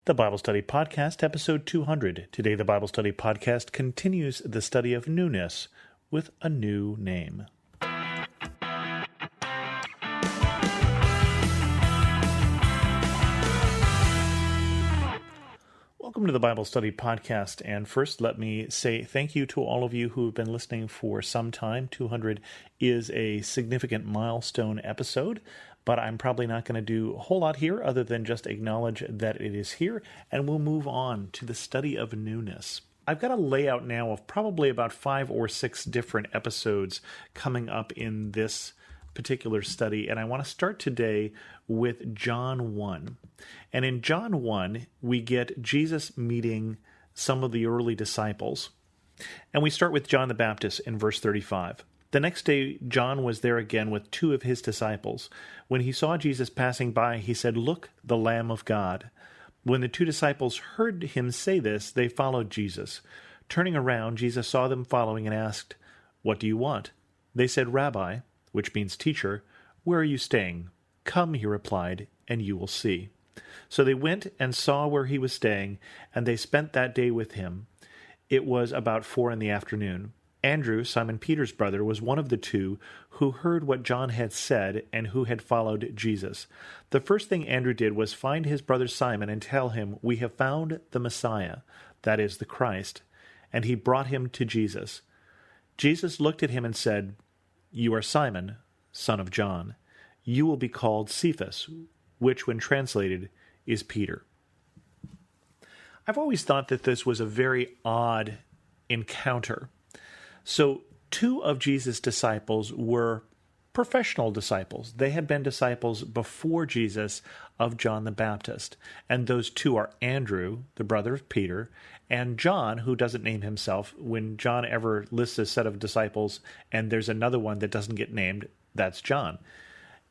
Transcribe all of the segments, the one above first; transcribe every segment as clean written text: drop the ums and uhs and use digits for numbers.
The Bible Study Podcast, Episode 200. Today, the Bible Study Podcast continues the study of Newness with a new name. Welcome to the Bible Study Podcast, and first let me say thank you to all of you who have been listening for some time. 200 is a significant milestone episode, but I'm probably not going to do a whole lot here other than just acknowledge that it is here, and we'll move on to the study of newness. I've got a layout now of probably about 5 or 6 different episodes coming up in this particular study, and I want to start today with John 1. And in John 1, we get Jesus meeting some of the early disciples. And we start with John the Baptist in verse 35. The next day, John was there again with 2 of his disciples. When he saw Jesus passing by, he said, "Look, the Lamb of God." When the 2 disciples heard him say this, they followed Jesus. Turning around, Jesus saw them following and asked, "What do you want?" They said, "Rabbi," which means teacher, "where are you staying?" "Come," he replied, "and you will see." So they went and saw where he was staying, and they spent that day with him. It was about 4 p.m. Andrew, Simon Peter's brother, was one of the 2 who heard what John had said and who had followed Jesus. The first thing Andrew did was find his brother Simon and tell him, "We have found the Messiah," that is, the Christ, and he brought him to Jesus. Jesus looked at him and said, "You are Simon, son of John. You will be called Cephas," which, when translated, is Peter. I've always thought that this was a very odd encounter. So 2 of Jesus' disciples were professional disciples. They had been disciples before Jesus of John the Baptist. And those 2 are Andrew, the brother of Peter, and John, who doesn't name himself. When John ever lists a set of disciples and there's another one that doesn't get named, that's John.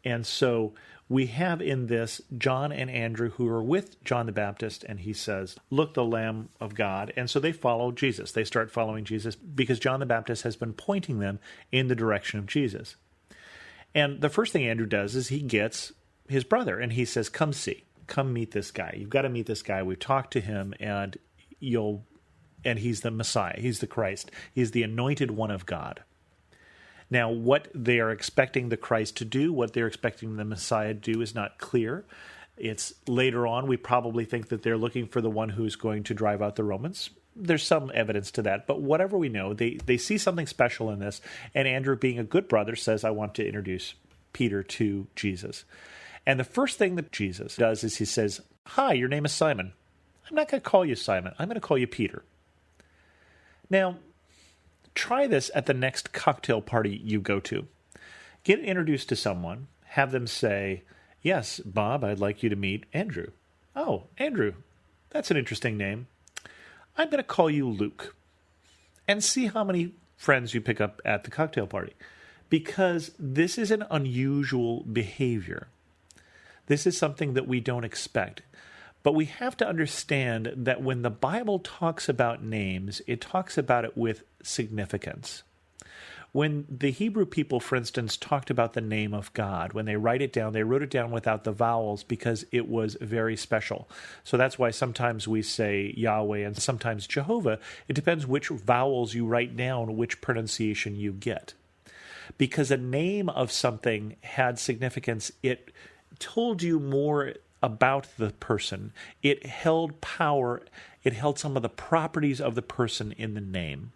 And so we have in this John and Andrew who are with John the Baptist, and he says, "Look, the Lamb of God." And so they follow Jesus. They start following Jesus because John the Baptist has been pointing them in the direction of Jesus. And the first thing Andrew does is he gets his brother, and he says, "Come see. Come meet this guy. You've got to meet this guy. We've talked to him, and he's the Messiah. He's the Christ. He's the anointed one of God." Now, what they are expecting the Christ to do, what they're expecting the Messiah to do is not clear. It's later on, we probably think that they're looking for the one who's going to drive out the Romans. There's some evidence to that, but whatever we know, they see something special in this, and Andrew, being a good brother, says, "I want to introduce Peter to Jesus." And the first thing that Jesus does is he says, "Hi, your name is Simon. I'm not going to call you Simon. I'm going to call you Peter." Now, try this at the next cocktail party you go to. Get introduced to someone, have them say, "Yes, Bob, I'd like you to meet Andrew." "Oh, Andrew, that's an interesting name. I'm going to call you Luke." And see how many friends you pick up at the cocktail party. Because this is an unusual behavior. This is something that we don't expect. But we have to understand that when the Bible talks about names, it talks about it with significance. When the Hebrew people, for instance, talked about the name of God, when they write it down, they wrote it down without the vowels because it was very special. So that's why sometimes we say Yahweh and sometimes Jehovah. It depends which vowels you write down, which pronunciation you get. Because a name of something had significance, it told you more about the person. It held power. It held some of the properties of the person in the name.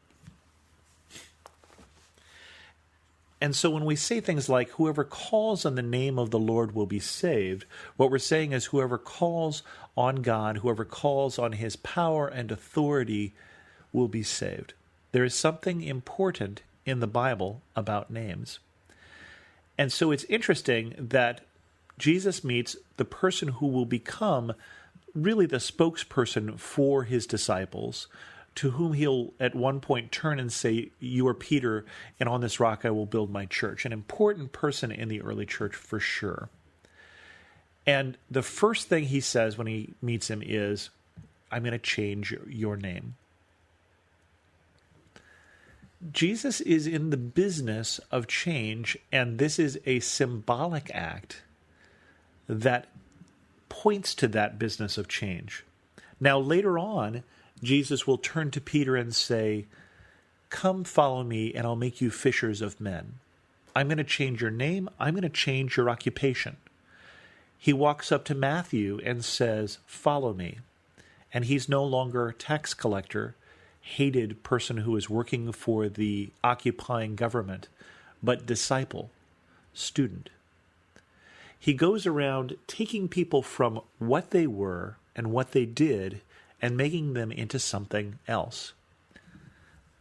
And so when we say things like, "Whoever calls on the name of the Lord will be saved," what we're saying is whoever calls on God, whoever calls on his power and authority will be saved. There is something important in the Bible about names. And so it's interesting that Jesus meets the person who will become really the spokesperson for his disciples, to whom he'll at one point turn and say, "You are Peter, and on this rock I will build my church." An important person in the early church for sure. And the first thing he says when he meets him is, "I'm going to change your name." Jesus is in the business of change, and this is a symbolic act that points to that business of change. Now, later on, Jesus will turn to Peter and say, "Come follow me, and I'll make you fishers of men. I'm going to change your name. I'm going to change your occupation." He walks up to Matthew and says, "Follow me." And he's no longer tax collector, hated person who is working for the occupying government, but disciple, student. He goes around taking people from what they were and what they did and making them into something else.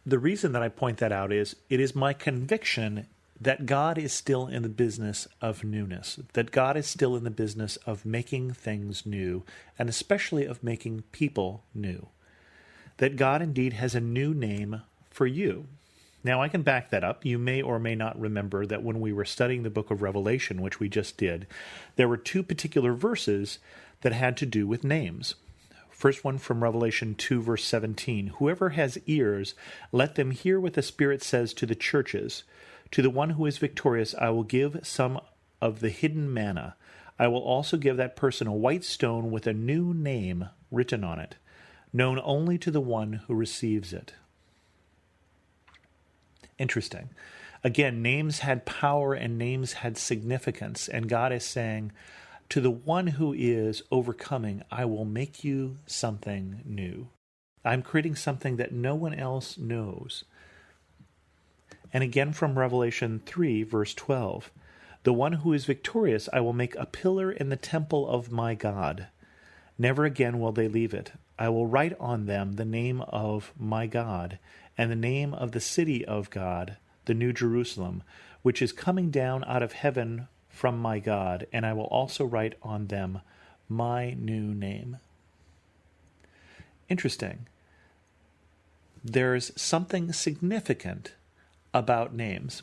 The reason that I point that out is it is my conviction that God is still in the business of newness, that God is still in the business of making things new, and especially of making people new, that God indeed has a new name for you. Now, I can back that up. You may or may not remember that when we were studying the book of Revelation, which we just did, there were two particular verses that had to do with names. First one from Revelation 2, verse 17. "Whoever has ears, let them hear what the Spirit says to the churches. To the one who is victorious, I will give some of the hidden manna. I will also give that person a white stone with a new name written on it, known only to the one who receives it." Interesting. Again, names had power and names had significance, and God is saying, to the one who is overcoming, I will make you something new. I'm creating something that no one else knows. And again from Revelation 3, verse 12, "The one who is victorious, I will make a pillar in the temple of my God. Never again will they leave it. I will write on them the name of my God and the name of the city of God, the New Jerusalem, which is coming down out of heaven from my God, and I will also write on them my new name." Interesting. There's something significant about names.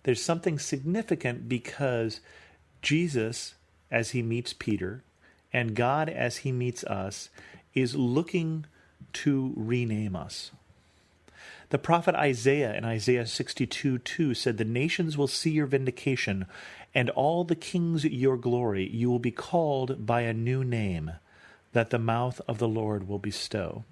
There's something significant because Jesus, as he meets Peter, and God, as he meets us, is looking to rename us. The prophet Isaiah in Isaiah 62:2 said, "The nations will see your vindication, and all the kings your glory. You will be called by a new name that the mouth of the Lord will bestow."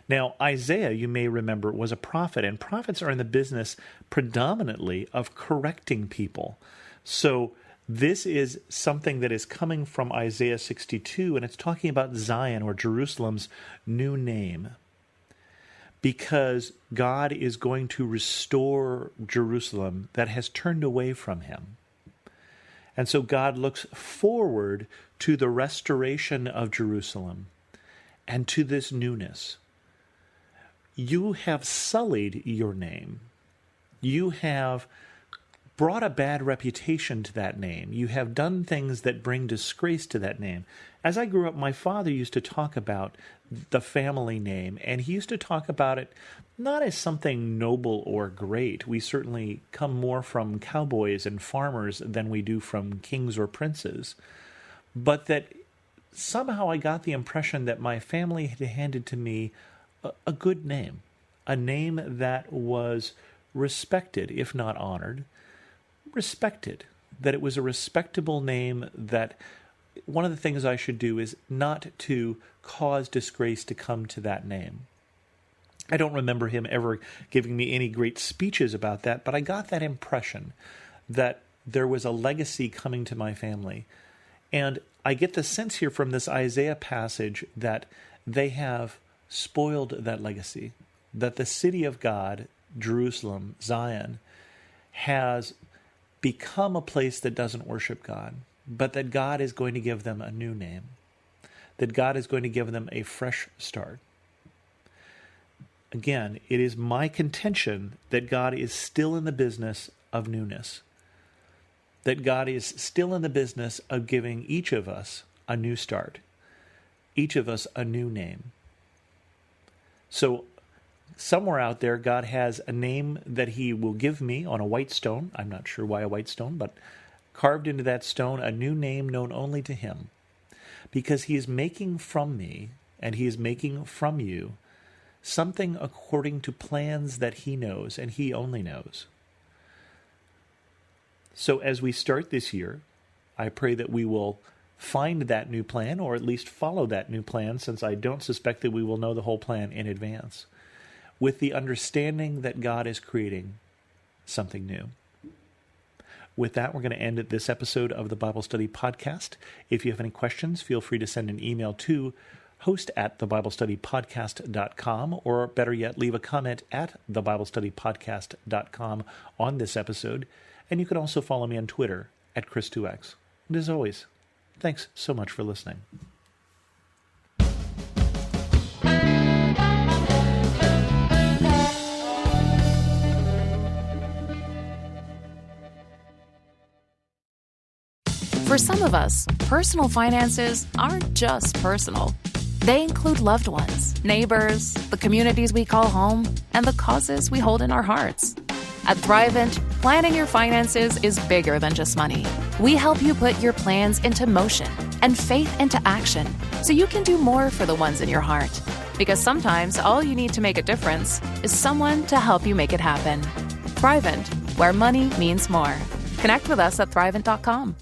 Now, Isaiah, you may remember, was a prophet, and prophets are in the business predominantly of correcting people. So this is something that is coming from Isaiah 62, and it's talking about Zion, or Jerusalem's new name, because God is going to restore Jerusalem that has turned away from him. And so God looks forward to the restoration of Jerusalem and to this newness. You have sullied your name. You have brought a bad reputation to that name. You have done things that bring disgrace to that name. As I grew up, my father used to talk about the family name, and he used to talk about it not as something noble or great. We certainly come more from cowboys and farmers than we do from kings or princes. But that somehow I got the impression that my family had handed to me a good name, a name that was respected, if not honored, respected, that it was a respectable name, that one of the things I should do is not to cause disgrace to come to that name. I don't remember him ever giving me any great speeches about that, but I got that impression that there was a legacy coming to my family. And I get the sense here from this Isaiah passage that they have spoiled that legacy, that the city of God, Jerusalem, Zion, has become a place that doesn't worship God, but that God is going to give them a new name, that God is going to give them a fresh start. Again, it is my contention that God is still in the business of newness, that God is still in the business of giving each of us a new start, each of us a new name. So somewhere out there, God has a name that he will give me on a white stone. I'm not sure why a white stone, but carved into that stone a new name known only to him, because he is making from me, and he is making from you, something according to plans that he knows, and he only knows. So as we start this year, I pray that we will find that new plan, or at least follow that new plan, since I don't suspect that we will know the whole plan in advance, with the understanding that God is creating something new. With that, we're going to end this episode of the Bible Study Podcast. If you have any questions, feel free to send an email to host@thebiblestudypodcast.com, or better yet, leave a comment at thebiblestudypodcast.com on this episode. And you can also follow me on Twitter @Chris2X. And as always, thanks so much for listening. For some of us, personal finances aren't just personal. They include loved ones, neighbors, the communities we call home, and the causes we hold in our hearts. At Thrivent, planning your finances is bigger than just money. We help you put your plans into motion and faith into action so you can do more for the ones in your heart. Because sometimes all you need to make a difference is someone to help you make it happen. Thrivent, where money means more. Connect with us at Thrivent.com.